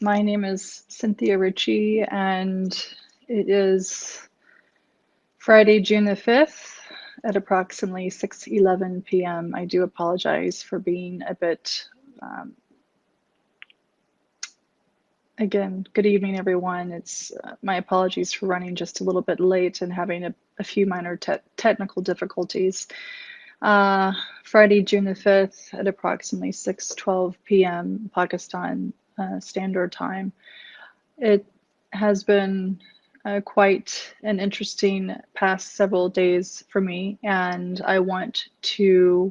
My name is Cynthia Ritchi, and it is Friday, June the 5th at approximately 6:11 p.m. I do apologize for being a bit, again, good evening, everyone. It's my apologies for running just a little bit late and having a few minor technical difficulties. Friday, June the 5th at approximately 6:12 p.m. Pakistan Standard Time. It has been quite an interesting past several days for me, and I want to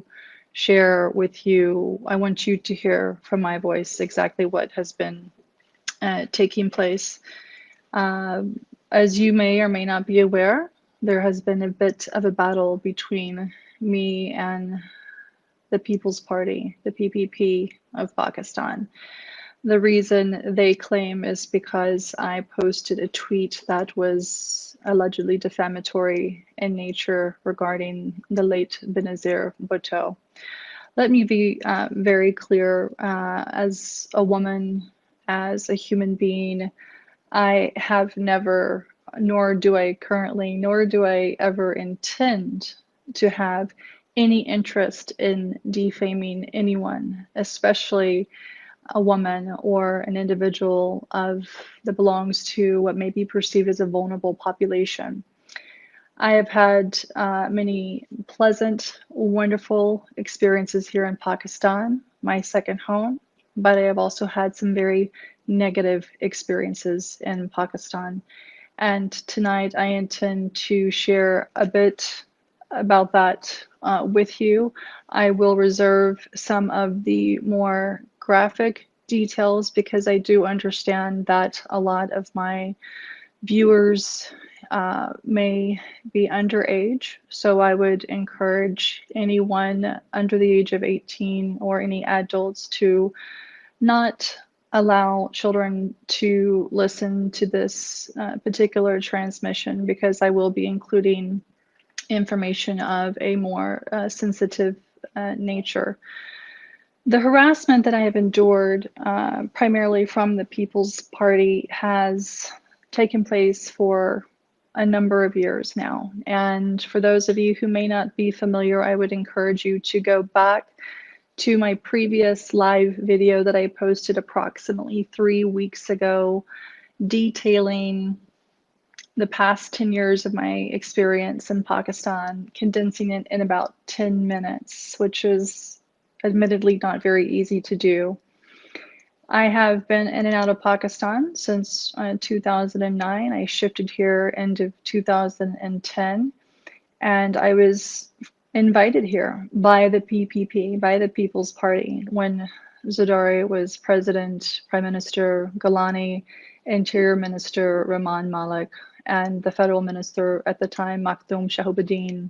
share with you, I want you to hear from my voice exactly what has been taking place. As you may or may not be aware, there has been a bit of a battle between me and the People's Party, the PPP of Pakistan. The reason they claim is because I posted a tweet that was allegedly defamatory in nature regarding the late Benazir Bhutto. Let me be very clear, as a woman, as a human being, I have never, nor do I currently, nor do I ever intend to have any interest in defaming anyone, especially a woman or an individual that belongs to what may be perceived as a vulnerable population. I have had many pleasant, wonderful experiences here in Pakistan, my second home, but I have also had some very negative experiences in Pakistan. And tonight I intend to share a bit about that with you. I will reserve some of the more graphic details because I do understand that a lot of my viewers may be underage. So I would encourage anyone under the age of 18 or any adults to not allow children to listen to this particular transmission because I will be including information of a more sensitive nature. The harassment that I have endured, primarily from the People's Party, has taken place for a number of years now. And for those of you who may not be familiar, I would encourage you to go back to my previous live video that I posted approximately 3 weeks ago, detailing the past 10 years of my experience in Pakistan, condensing it in about 10 minutes, which is admittedly not very easy to do. I have been in and out of Pakistan since 2009. I shifted here end of 2010, and I was invited here by the PPP, by the People's Party, when Zardari was president, Prime Minister Gilani, Interior Minister Rehman Malik, and the federal minister at the time, Makhdoom Shahabuddin.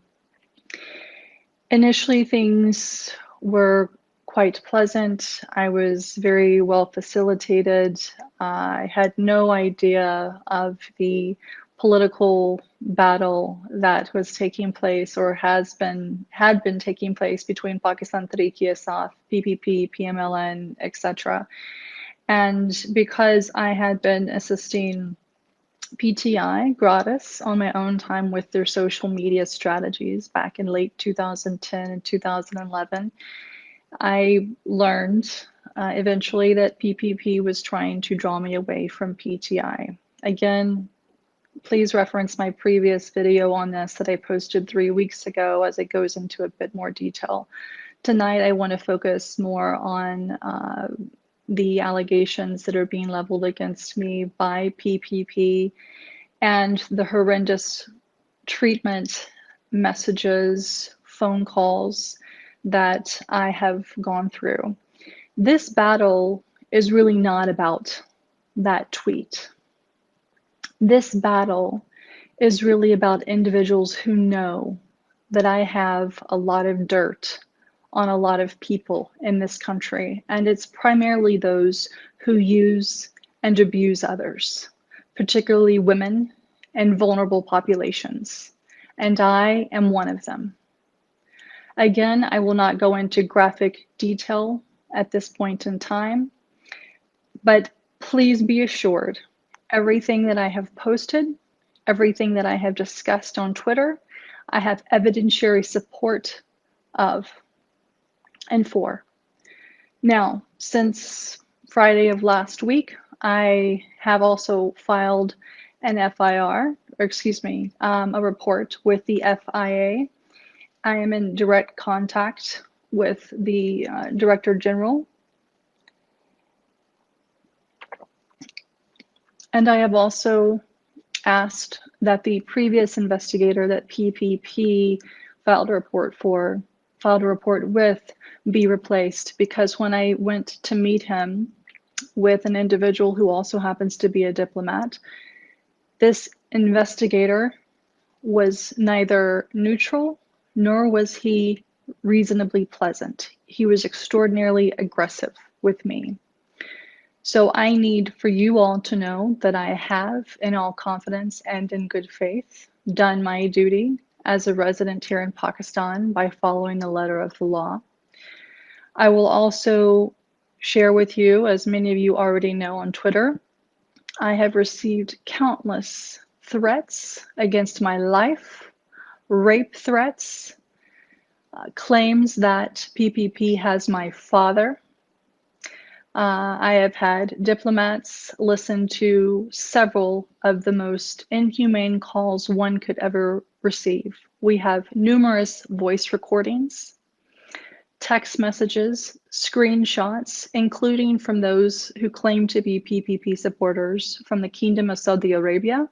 Initially, things were quite pleasant. I was very well facilitated. I had no idea of the political battle that was taking place or had been taking place between Pakistan Tehreek-e-Insaf, PPP, PMLN, etc. And because I had been assisting PTI gratis on my own time with their social media strategies back in late 2010 and 2011, I learned eventually that PPP was trying to draw me away from PTI. Again, please reference my previous video on this that I posted 3 weeks ago as it goes into a bit more detail. Tonight, I want to focus more on the allegations that are being leveled against me by PPP and the horrendous treatment, messages, phone calls that I have gone through. This battle is really not about that tweet. This battle is really about individuals who know that I have a lot of dirt on a lot of people in this country, and it's primarily those who use and abuse others, particularly women and vulnerable populations, and I am one of them. Again, I will not go into graphic detail at this point in time, but Please be assured, everything that I have posted, everything that I have discussed on Twitter, I have evidentiary support of and for. Now, since Friday of last week, I have also filed an FIR, or excuse me, a report with the FIA. I am in direct contact with the Director General, and I have also asked that the previous investigator that PPP filed a report with be replaced, because when I went to meet him with an individual who also happens to be a diplomat, this investigator was neither neutral nor was he reasonably pleasant. He was extraordinarily aggressive with me. So I need for you all to know that I have, in all confidence and in good faith, done my duty as a resident here in Pakistan by following the letter of the law. I will also share with you, as many of you already know on Twitter, I have received countless threats against my life, rape threats, claims that PPP has my father. I have had diplomats listen to several of the most inhumane calls one could ever receive. We have numerous voice recordings, text messages, screenshots, including from those who claim to be PPP supporters from the Kingdom of Saudi Arabia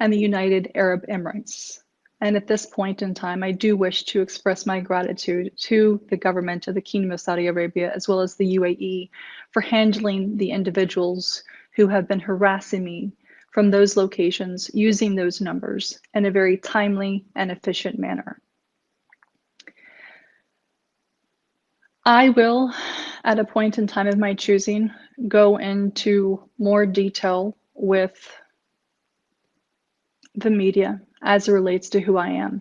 and the United Arab Emirates. And at this point in time, I do wish to express my gratitude to the government of the Kingdom of Saudi Arabia, as well as the UAE, for handling the individuals who have been harassing me from those locations using those numbers in a very timely and efficient manner. I will, at a point in time of my choosing, go into more detail with the media as it relates to who I am.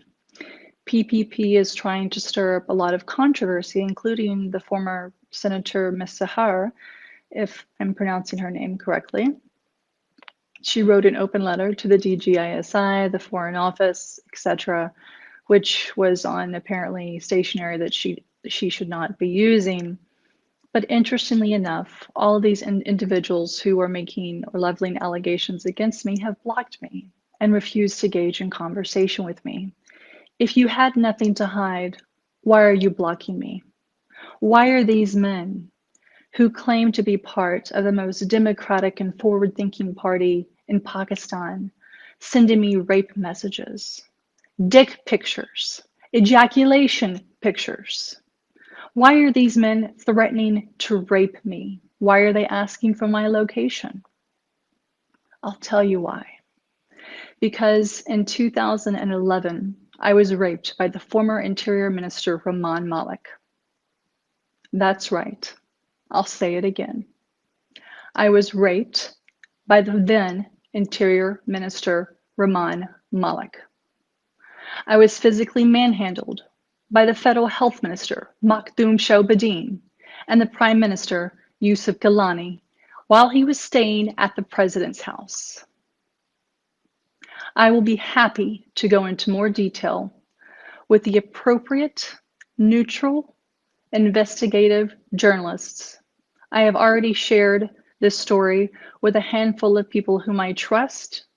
PPP is trying to stir up a lot of controversy, including the former Senator Ms. Sahar, if I'm pronouncing her name correctly. She wrote an open letter to the DGISI, the Foreign Office, etc., which was on apparently stationery that she should not be using. But interestingly enough, all of these individuals who are making or leveling allegations against me have blocked me and refused to engage in conversation with me. If you had nothing to hide, why are you blocking me? Why are these men who claim to be part of the most democratic and forward-thinking party in Pakistan sending me rape messages, dick pictures, ejaculation pictures? Why are these men threatening to rape me? Why are they asking for my location? I'll tell you why. Because in 2011, I was raped by the former Interior Minister, Rehman Malik. That's right. I'll say it again. I was raped by the then Interior Minister, Rehman Malik. I was physically manhandled by the Federal Health Minister, Makhdoom Shahbadin, and the Prime Minister, Yusuf Gilani, while he was staying at the President's house. I will be happy to go into more detail with the appropriate, neutral, investigative journalists. I have already shared this story with a handful of people whom I trust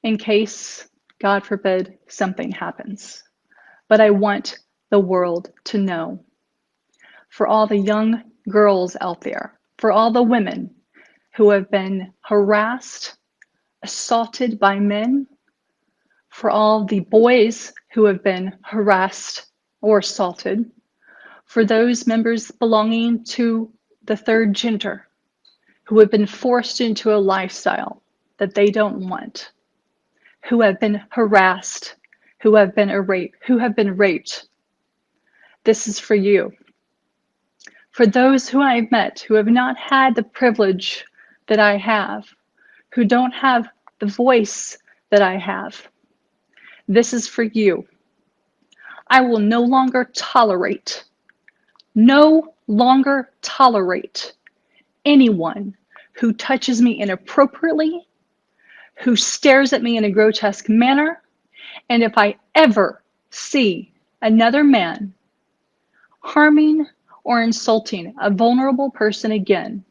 in case, God forbid, something happens. But I want the world to know. For all the young girls out there, for all the women who have been harassed, assaulted by men, for all the boys who have been harassed or assaulted, for those members belonging to the third gender who have been forced into a lifestyle that they don't want, who have been harassed, who have been raped. This is for you. For those who I've met who have not had the privilege that I have, who don't have the voice that I have, this is for you. I will no longer tolerate anyone who touches me inappropriately, who stares at me in a grotesque manner, and if I ever see another man harming or insulting a vulnerable person again,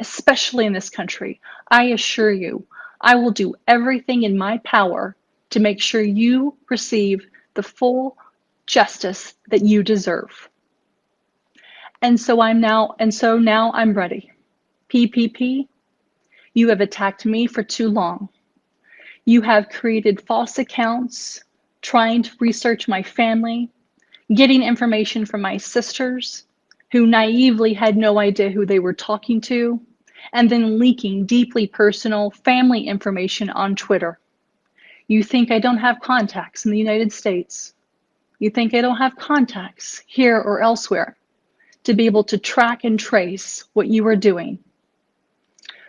especially in this country, I assure you, I will do everything in my power to make sure you receive the full justice that you deserve. And so now I'm ready. PPP, you have attacked me for too long. You have created false accounts, trying to research my family, getting information from my sisters, who naively had no idea who they were talking to, and then leaking deeply personal family information on Twitter. You think I don't have contacts in the United States. You think I don't have contacts here or elsewhere to be able to track and trace what you are doing.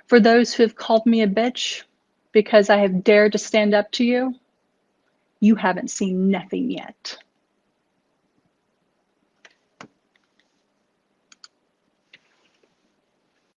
For those who have called me a bitch because I have dared to stand up to you, you haven't seen nothing yet.